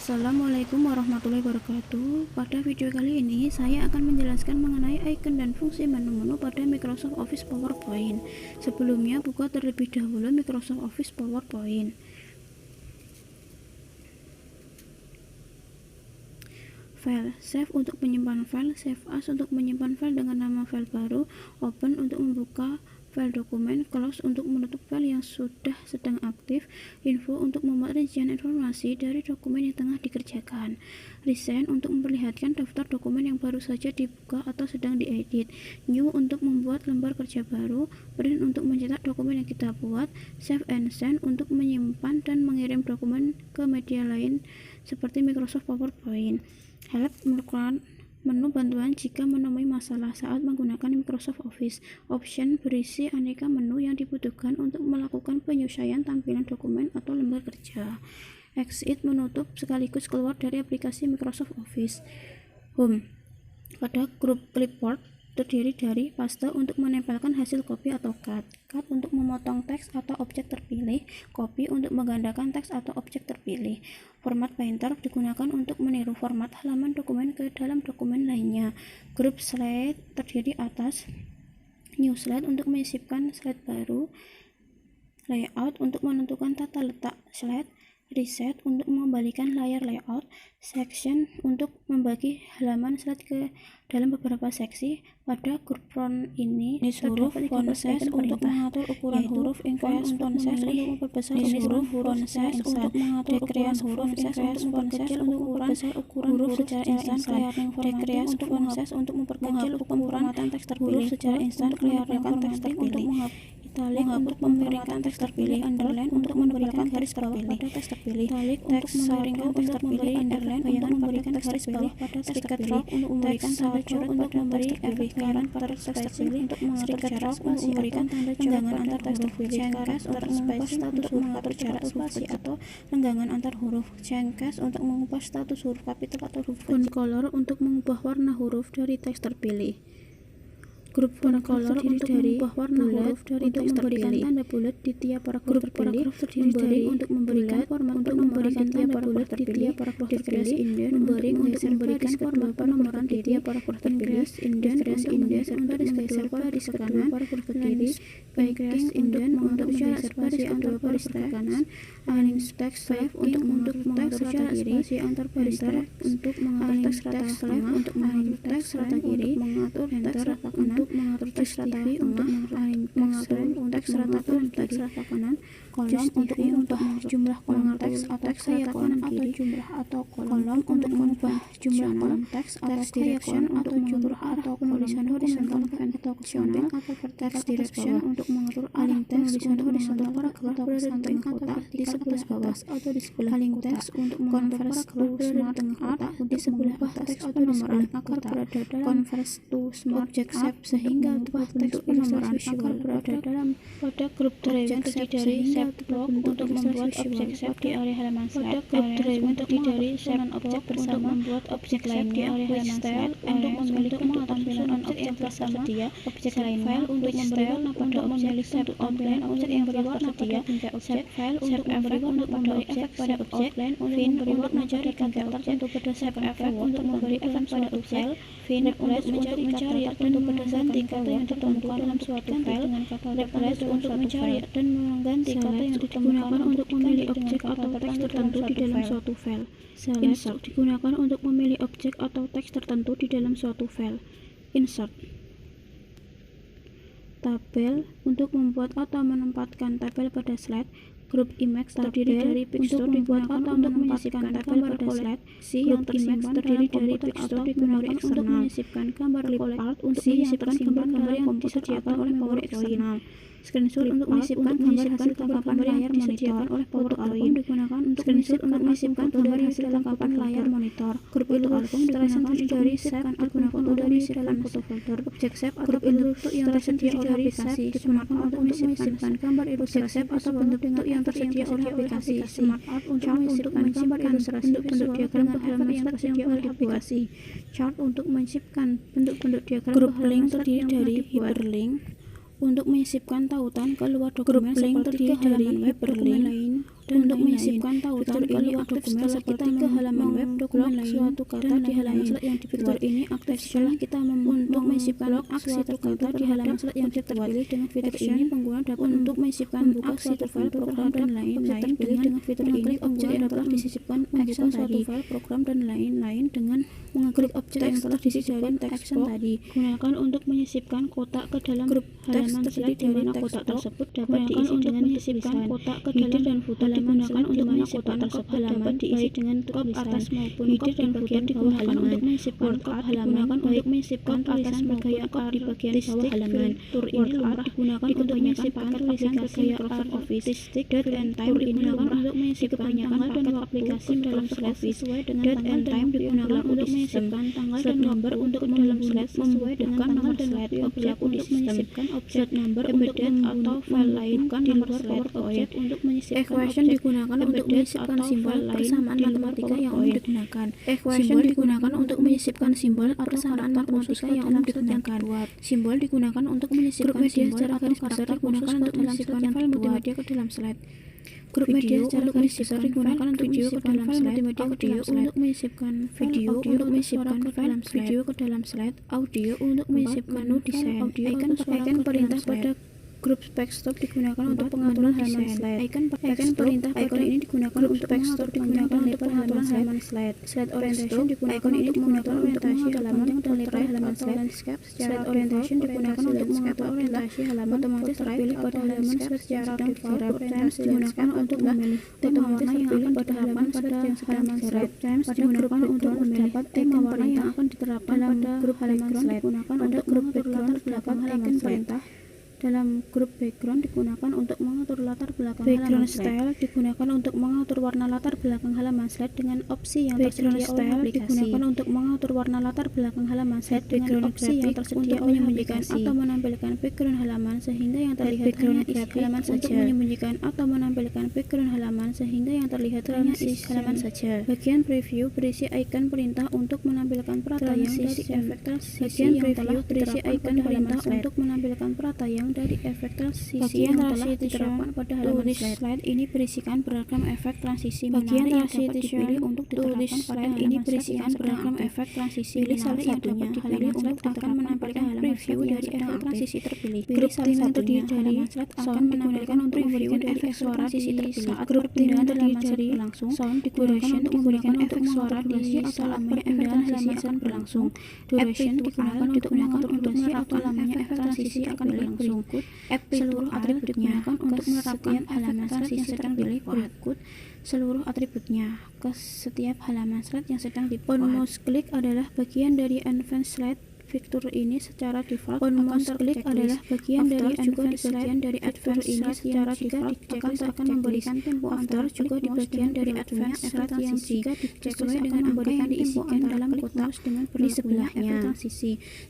Assalamualaikum warahmatullahi wabarakatuh. Pada video kali ini saya akan menjelaskan mengenai icon dan fungsi menu-menu pada Microsoft Office PowerPoint. Sebelumnya buka terlebih dahulu Microsoft Office PowerPoint. File, save untuk menyimpan file, save as untuk menyimpan file dengan nama file baru, open untuk membuka file dokumen, close untuk menutup file yang sudah sedang aktif, info untuk membuat rincian informasi dari dokumen yang tengah dikerjakan, resend untuk memperlihatkan daftar dokumen yang baru saja dibuka atau sedang diedit, new untuk membuat lembar kerja baru, print untuk mencetak dokumen yang kita buat, save and send untuk menyimpan dan mengirim dokumen ke media lain seperti Microsoft PowerPoint, help merupakan menu bantuan jika menemui masalah saat menggunakan Microsoft Office. Option berisi aneka menu yang dibutuhkan untuk melakukan penyesuaian tampilan dokumen atau lembar kerja. Exit menutup sekaligus keluar dari aplikasi Microsoft Office. Home. Pada grup clipboard terdiri dari paste untuk menempelkan hasil copy atau cut, cut untuk memotong teks atau objek terpilih, copy untuk menggandakan teks atau objek terpilih. Format painter digunakan untuk meniru format halaman dokumen ke dalam dokumen lainnya. Grup slide terdiri atas new slide untuk menyisipkan slide baru, layout untuk menentukan tata letak slide, reset untuk mengembalikan layar layout, section untuk membagi halaman slide ke dalam beberapa seksi. Pada grup font ini terdapat font size untuk mengatur ukuran huruf, increase font size untuk memperbesar huruf, font size untuk mengatur ukuran huruf, increase font size untuk memperbesar ukuran huruf secara instan, decrease font size untuk memperkecil ukuran teks terpilih secara instan, kelihatan teks terpilih, italic untuk memberikan teks terpilih, underline untuk memberikan garis bawah pada teks terpilih, italic teks saringan teks terpilih, underline untuk memberikan garis bawah pada teks terpilih, untuk memberikan tanda curut untuk memberi efek kanan pada teks terpilih, untuk mengatur jarak untuk memberikan tanda renggangan antar teks terpilih, cengkes untuk mengubah status huruf atau jarak spasi atau renggangan antar huruf, cengkes untuk mengubah status huruf kapital atau huruf kecil, font color untuk mengubah warna huruf dari teks terpilih. Grup font color untuk mengubah warna huruf dari teks terpilih. Tanda bulat di tiap paragraf terpilih. Numbering untuk memberikan format untuk memberikan tiap paragraf terpilih. Decrease indent numbering untuk memberikan format penomoran di tiap paragraf terpilih. Decrease indent untuk menggeser baris ke kanan paragraf ke kiri. Decrease indent untuk menggeser baris antara baris ke kanan. Align text left untuk mengatur jarak spasi antar baris untuk mengatur teks rata left untuk mengatur teks rata kiri. Mengatur teks rata kanan mengatur teks rata untuk mengatur teks rata kanan, kolom untuk mengubah jumlah kolom teks atau saya kanan atau jumlah atau kolom untuk mengubah jumlah kolom teks atau direction untuk mengatur arah penulisan horizontal vertikal atau vertex direction untuk mengatur arah penulisan horizontal paragraf berada di tengah kotak di sebelah bawah atau di sebelah align teks untuk mengatur paragraf berada di tengah kotak di sebelah teks atau penomoran akar berada dalam converse to smart object shape sehingga bentuk penomoran akar berada dalam pada grup drive terdiri dari shape block untuk membuat objek shape di area halaman slide, grup drive terdiri dari shape objek bersama membuat objek lain di area halaman slide untuk memilih bentuk tampilan objek yang telah tersedia, objek lainnya untuk memberi warna pada objek, shape outline objek yang telah tersedia, shape file untuk memberi warna pada objek, pada objek, fin untuk mencari kata tertentu berdasarkan effect untuk memberi efek pada objek, fin replace untuk mencari dan mengganti kata yang tertentu dalam suatu file, replace untuk mencari dan mengganti kata yang digunakan untuk memilih objek atau teks tertentu di dalam suatu file. Insert digunakan untuk memilih objek atau teks tertentu di dalam suatu file. Insert tabel untuk membuat atau menempatkan tabel pada slide. Grup image terdiri dari picture digunakan untuk menyisipkan gambar pada slide. Grup image terdiri dari picture digunakan untuk menyisipkan gambar clip art untuk menyisipkan gambar-gambar yang disediakan oleh PowerPoint. Screenshot untuk menyisipkan hasil tangkapan layar disediakan oleh PowerPoint digunakan untuk screenshot untuk menyisipkan gambar hasil tangkapan layar monitor. Grup album digunakan dari shape digunakan untuk menyisipkan foto folder. Objek shape atau bentuk yang tersedia oleh aplikasi digunakan untuk menyisipkan gambar ilustrasi atau bentuk yang tersedia oleh aplikasi. Smart Art untuk menyisipkan gambar ilustrasi bentuk diagram ke halaman yang tersedia oleh aplikasi. Chart untuk menyisipkan bentuk-bentuk diagram. Grup link terdiri dari hyperlink untuk menyisipkan tautan ke luar dokumen seperti ke halaman web, dokumen lain, dan untuk menyisipkan tautan ini aktif setelah kita ke halaman web dokumen lain suatu kata di halaman slide yang dibuat. Fitur ini aktif setelah kita untuk menyisipkan suatu kata di halaman slide yang terpilih. Dengan fitur ini pengguna dapat untuk menyisipkan buka suatu file program dan lain-lain. Dengan fitur ini objek yang telah disisipkan membuka suatu file program dan lain-lain dengan mengeklik objek yang telah disisipkan action tadi. Gunakan untuk menyisipkan kotak ke dalam grup halaman slide di mana kotak tersebut dapat diisi dengan menyisipkan kotak ke dalam dan footer. Digunakan untuk menyisipkan kotak halaman diisi dengan kop atas maupun kop dan bagian bawah halaman. Untuk menyisipkan kop halaman untuk menyisipkan tulisan bergaya kop di bagian bawah halaman. Fitur ini lumrah digunakan untuk menyisipkan tulisan bergaya kop Office. Date and time digunakan untuk menyisipkan tanggal dan waktu aplikasi dalam slide sesuai dengan date and time digunakan untuk menyisipkan tanggal dan number untuk dalam slide sesuai dengan tanggal dan waktu objek untuk menyisipkan objek number embedded atau file lain di luar PowerPoint. Untuk menyisipkan equation digunakan untuk menyisipkan simbol persamaan matematika yang umum digunakan. Equation digunakan untuk menyisipkan simbol persamaan matematika yang umum digunakan. Simbol digunakan untuk menyisipkan simbol atau karakter digunakan untuk menyisipkan file multimedia ke dalam slide. Grup media secara garis besar digunakan untuk video ke dalam slide. Audio untuk menyisipkan video untuk menyisipkan file video ke dalam slide. Audio untuk menyisipkan menu desain. Icon perintah pada grup desktop digunakan untuk pengaturan halaman slide. Icon perintah icon ini digunakan untuk desktop digunakan untuk pengaturan halaman slide. Slide orientation digunakan untuk mengatur orientasi halaman dan lebar halaman slide. Slide orientation digunakan untuk mengatur orientasi halaman otomatis terpilih pada halaman slide secara default. Times digunakan untuk memilih tema warna yang akan pada halaman slide yang sedang digarap. Times digunakan untuk memilih tema warna yang akan diterapkan pada grup halaman slide. Digunakan untuk grup background belakang halaman perintah. Dalam grup background digunakan untuk mengatur latar belakang halaman slide. Style digunakan untuk mengatur warna latar belakang halaman slide dengan opsi yang tersedia oleh aplikasi. Digunakan untuk mengatur warna latar belakang halaman slide dengan opsi yang tersedia oleh aplikasi. Atau menampilkan background halaman sehingga yang terlihat hanya isi halaman saja. Untuk menyembunyikan atau menampilkan background halaman sehingga yang terlihat hanya isi halaman saja. Bagian preview berisi icon perintah untuk menampilkan peratayang dari efek transisi yang telah berisi icon perintah untuk menampilkan peratayang dari efek transisi yang telah diterapkan pada halaman slide. Ini berisikan beragam efek transisi menarik yang dapat dipilih untuk diterapkan pada halaman slide yang beragam efek transisi menarik yang dapat dipilih untuk akan menampilkan preview dari efek transisi terpilih. Grup tim yang terdiri dari sound digunakan untuk memberikan efek suara di saat grup tim yang terdiri dari sound digunakan untuk memberikan efek suara di saat lamanya efek transisi akan berlangsung. Duration digunakan untuk durasi atau lamanya efek transisi akan berlangsung. Seluruh atribut digunakan untuk menerapkan halaman slide yang sedang dipilih. Berikut seluruh atributnya ke setiap halaman slide yang sedang dibuat. On mouse click adalah bagian dari advanced slide. Fitur ini secara default on mouse click adalah bagian dari advanced slide dari fitur ini secara default akan memberikan tempo after juga di bagian dari advanced slide yang jika sesuai dengan angka yang diisikan dalam kotak di sebelahnya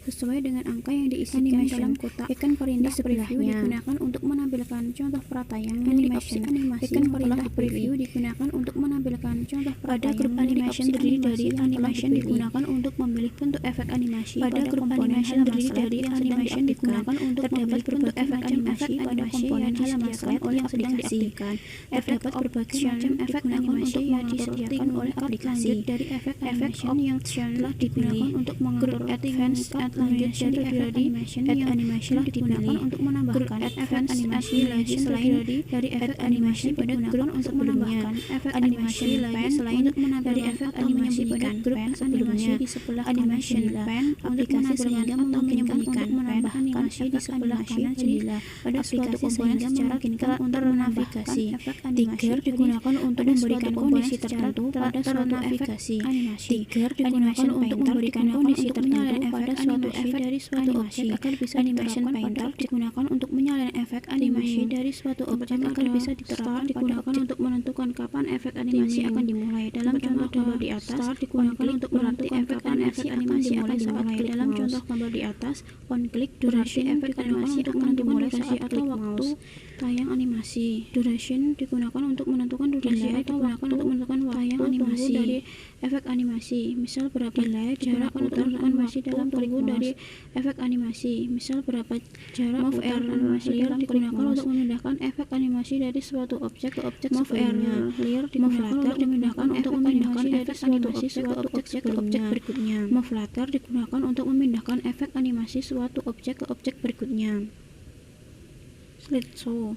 sesuai dengan angka yang diisikan dalam kotak. Icon perintah preview digunakan untuk menampilkan contoh peratayang animation. Icon perintah preview digunakan untuk menampilkan contoh pada grup animation terdiri dari animation digunakan untuk memilih bentuk efek animasi. Pada grup animation terdiri dari animation digunakan untuk terdapat berbagai efek animasi pada komponen halaman slide yang sedang diaktifkan. Terdapat berbagai macam efek animasi yang disediakan oleh aplikasi. Dari efek animation yang telah digunakan untuk mengatur advance animation terdiri dari animation digunakan untuk menambahkan advance animasi lagi selain dari efek animasi pada grup untuk menambahkan efek animasi lain selain dari efek animasi pada grup sebelumnya. Di sebelah animation pen aplikasi sehingga menyembunyikan untuk menambah animasi di sebelah kanan jendela pada suatu komponen secara untuk menavigasi. Trigger digunakan untuk memberikan kondisi tertentu pada suatu navigasi. Trigger digunakan untuk memberikan kondisi tertentu pada suatu efek dari suatu objek agar bisa animation painter digunakan untuk menyalakan efek animasi dari suatu objek agar bisa diterapkan digunakan untuk menentukan kapan efek animasi akan dimulai. Dalam contoh di atas, start digunakan untuk menentukan kapan efek animasi akan dimulai. Dalam mouse. contoh gambar di atas, on click Duration berarti efek animasi untuk akan dimulai menentukan saat durasi atau atau waktu mouse. tayang animasi. Duration digunakan untuk menentukan durasi Delay atau waktu tayang animasi dari efek animasi. Misal berapa jarak putar animasi dalam tunggu dari efek animasi. Misal berapa jarak putar animasi dalam digunakan untuk memindahkan efek animasi dari suatu objek ke objek sebelumnya. Move later digunakan untuk memindahkan efek animasi suatu objek ke objek berikutnya. Move later digunakan untuk memindahkan efek animasi suatu objek ke objek berikutnya. Slideshow.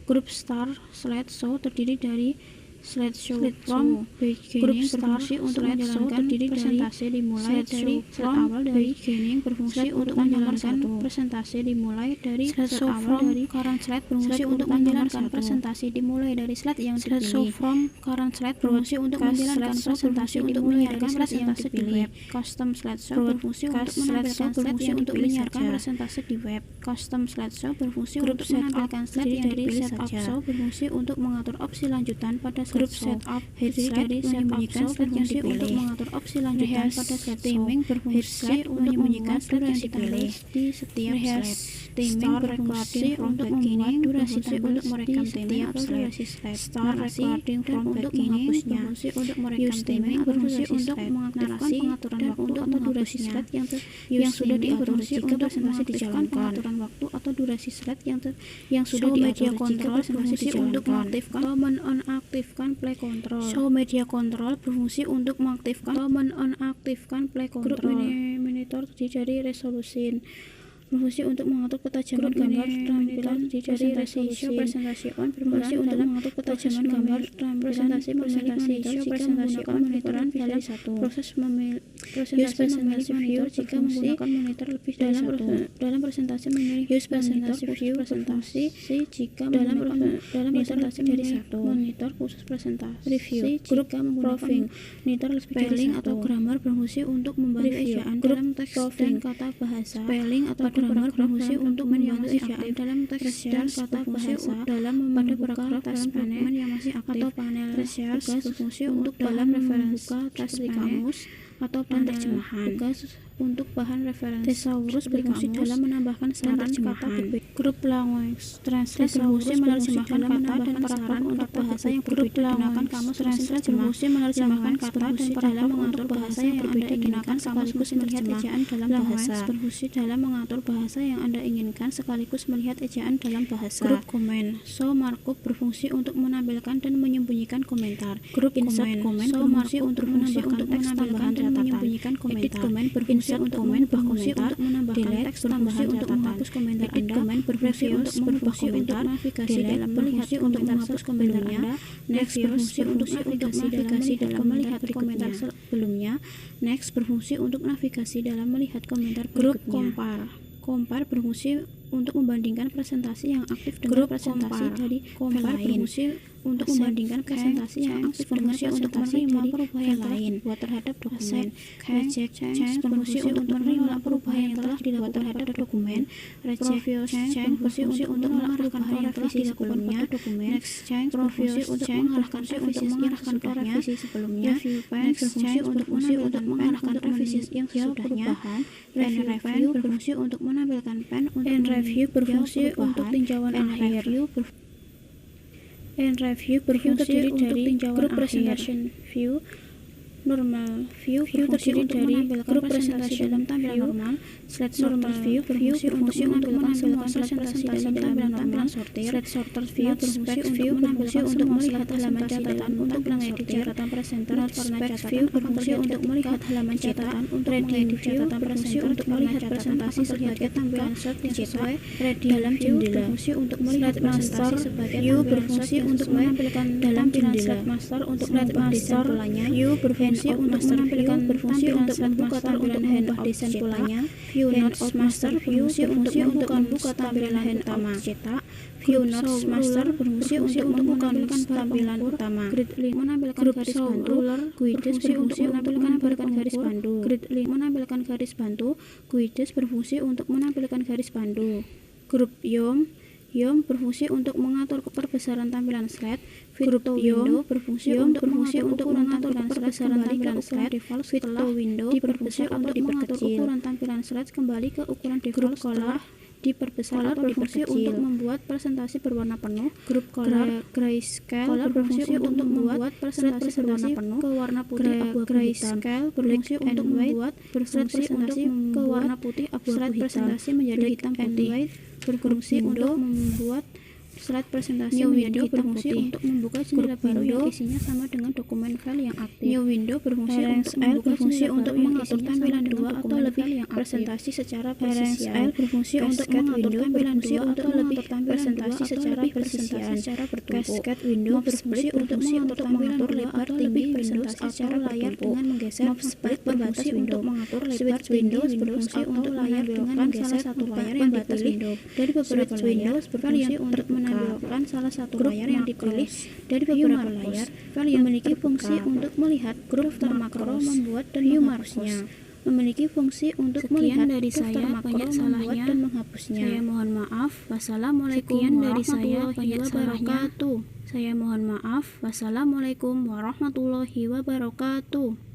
Grup Star Slideshow terdiri dari slideshow from beginning berfungsi untuk menjalankan presentasi dimulai dari slide awal dari beginning berfungsi untuk menjalankan presentasi dimulai dari slide awal dari current slide berfungsi untuk menjalankan presentasi dimulai dari slide yang dipilih. Slideshow from current slide berfungsi untuk menjalankan presentasi untuk menyiarkan slide yang dipilih. Custom slideshow berfungsi untuk menampilkan slide yang untuk menyiarkan presentasi di web. Custom slideshow berfungsi untuk menampilkan slide yang dipilih saja. Berfungsi untuk mengatur opsi lanjutan pada grup setup dari menyembunyikan slide yang dipilih untuk mengatur opsi lanjutan pada slide timing berfungsi untuk menyembunyikan slide yang dipilih di setiap slide. Timing berfungsi untuk membuat durasi untuk merekam timing atau durasi slide. Start recording from beginning berfungsi untuk merekam timing berfungsi untuk mengaktifkan pengaturan waktu atau durasi slide yang sudah diatur jika presentasi dijalankan. Pengaturan waktu atau durasi slide yang sudah diatur jika presentasi dijalankan. Untuk mengaktifkan atau menonaktifkan play control. Show media control berfungsi untuk mengaktifkan atau menonaktifkan play control. Grup monitor terdiri dari resolusi berfungsi untuk mengatur ketajaman gambar tampilan dari resolusi presentasi on berfungsi untuk mengatur ketajaman gambar presentasi jika menggunakan monitoran dalam proses presentasi view jika menggunakan monitor lebih dari satu dalam presentasi memilih use presentasi view presentasi jika dalam presentasi dari satu monitor khusus presentasi review jika menggunakan monitor lebih dari spelling atau grammar berfungsi untuk membantu ejaan dalam teks dan kata bahasa spelling atau grammar berfungsi untuk membantu ejaan dalam teks dan kata bahasa dalam membuka teks panel yang masih aktif atau panel tugas berfungsi untuk dalam membuka teks kamus atau panel terjemahan tugas untuk bahan referensi. Thesaurus berfungsi dalam menambahkan saran kata berbeda. Grup language translate berfungsi menerjemahkan kata dan paragraf untuk bahasa yang berbeda. Gunakan kamus translate berfungsi menerjemahkan kata dan paragraf untuk bahasa yang berbeda. Gunakan sekaligus melihat ejaan dalam bahasa. Berfungsi dalam mengatur bahasa yang Anda inginkan sekaligus melihat ejaan dalam bahasa. Grup comment show markup berfungsi untuk menampilkan dan menyembunyikan komentar. Grup insert comment berfungsi untuk menambahkan teks tambahan dan menyembunyikan komentar. Edit comment berfungsi untuk mengubah komentar, delete teks berfungsi untuk menghapus komentar Anda, berfungsi untuk mengubah komentar, navigasi dalam melihat untuk menghapus komentar Anda, next berfungsi untuk navigasi dalam melihat komentar sebelumnya, next berfungsi untuk navigasi dalam melihat komentar berikutnya. Compare berfungsi untuk membandingkan presentasi yang aktif dengan presentasi dari file lain. Berfungsi untuk membandingkan presentasi yang aktif dengan presentasi dari perubahan lain buat terhadap dokumen. Reject change berfungsi untuk menerima perubahan yang telah dilakukan terhadap dokumen. Reject change berfungsi untuk mengarahkan revisi sebelumnya. Next change berfungsi untuk mengarahkan revisi sebelumnya. Review pen berfungsi untuk mengarahkan revisi yang sesudahnya. Review berfungsi untuk menampilkan pen untuk review berfungsi untuk tinjauan akhir. Review berfungsi terdiri dari grup presentation view. Normal view terdiri dari grup presentasi dalam tampilan normal. Slide sorter view berfungsi untuk menampilkan presentasi dalam tampilan sortir. Slide sorter view berfungsi untuk melihat halaman catatan untuk mengedit catatan presenter. Notes view berfungsi untuk melihat halaman catatan untuk mengedit catatan presenter untuk melihat presentasi sebagai tampilan slide yang sesuai dalam jendela. Berfungsi untuk melihat presentasi sebagai view berfungsi untuk menampilkan dalam jendela. Master untuk mengubah desain polanya. View berfungsi untuk menampilkan berfungsi untuk membuka tampilan hand of desain polanya. View notes master berfungsi untuk membuka tampilan hand utama cetak. View notes master berfungsi untuk membuka tampilan utama. Grid link menampilkan garis bantu. Guides berfungsi untuk menampilkan garis bantu. Grid link menampilkan garis bantu. Guides berfungsi untuk menampilkan garis bantu. Grup Yom berfungsi untuk mengatur perbesaran tampilan slide. Virtual Window berfungsi untuk mengatur perbesaran tampilan slide. Virtual Window berfungsi untuk mengatur ukuran tampilan slide kembali ke ukuran default setelah diperbesar atau berfungsi untuk membuat presentasi berwarna penuh. Group Color Grayscale berfungsi untuk membuat presentasi berwarna penuh ke warna putih abu-abu hitam. Berfungsi untuk membuat presentasi ke warna putih abu-abu hitam. Presentasi menjadi hitam putih. Berfungsi untuk membuat slide presentasi menjadi hitam putih. Untuk membuka jendela baru yang isinya sama dengan dokumen file yang aktif. New Window berfungsi untuk mengatur tampilan dua atau lebih presentasi secara presisian. Berfungsi untuk mengatur tampilan dua atau lebih presentasi secara presisian. Cascade Window berfungsi untuk mengatur tampilan lebar tinggi Windows secara layar dengan menggeser split pembatas untuk mengatur lebar Windows berfungsi untuk layar dengan menggeser satu layar yang dipilih dari beberapa layar. Berfungsi untuk menampilkan salah satu layar yang dipilih dari beberapa layar. File yang memiliki fungsi untuk melihat grup termakro, membuat dan menghapusnya. Memiliki fungsi untuk melihat dari saya banyak salahnya dan menghapusnya. Saya mohon maaf. Wassalamualaikum warahmatullahi wabarakatuh. Saya mohon maaf. Wassalamualaikum warahmatullahi wabarakatuh.